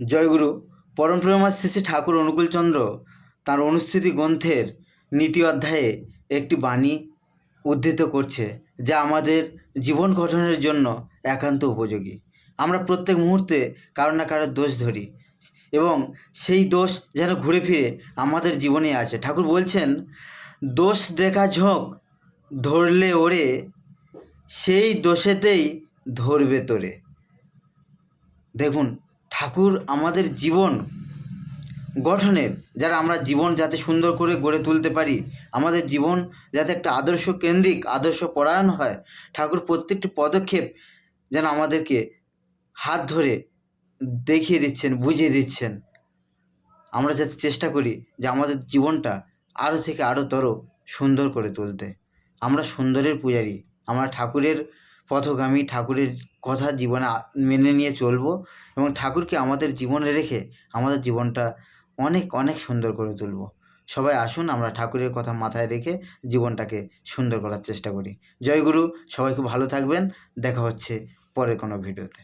জয়গুরু। পরম প্রেমার শ্রী শ্রী ঠাকুর অনুকূলচন্দ্র তাঁর অনুস্থিতি গ্রন্থের নীতি অধ্যায়ে একটি বাণী উদ্ধৃত করছে, যা আমাদের জীবন গঠনের জন্য একান্ত উপযোগী। আমরা প্রত্যেক মুহূর্তে কারো না কারোর দোষ ধরি এবং সেই দোষ যেন ঘুরে ফিরে আমাদের জীবনে আসে। ঠাকুর বলছেন, দোষ দেখা ঝোঁক ধরলে ওরে, সেই দোষেতেই ধরবে তোরে। দেখুন, ঠাকুর আমাদের জীবন গঠনের, যারা আমরা জীবন যাতে সুন্দর করে গড়ে তুলতে পারি, আমাদের জীবন যাতে একটা আদর্শ কেন্দ্রিক, আদর্শ পরায়ণ হয়, ঠাকুর প্রত্যেকটি পদক্ষেপ যেন আমাদেরকে হাত ধরে দেখিয়ে দিচ্ছেন, বুঝিয়ে দিচ্ছেন। আমরা যাতে চেষ্টা করি যে আমাদের জীবনটা আরও থেকে আরও সুন্দর করে তুলতে। আমরা সুন্দরের পূজারী, আমরা ঠাকুরের পথগামী, ঠাকুরের কথা জীবনে মেনে নিয়ে চলবো এবং ঠাকুরকে আমাদের জীবনে রেখে আমাদের জীবনটা অনেক অনেক সুন্দর করে তুলব। সবাই আসুন, আমরা ঠাকুরের কথা মাথায় রেখে জীবনটাকে সুন্দর করার চেষ্টা করি। জয় গুরু। সবাই খুব ভালো থাকবেন। দেখা হচ্ছে পরের কোনো ভিডিওতে।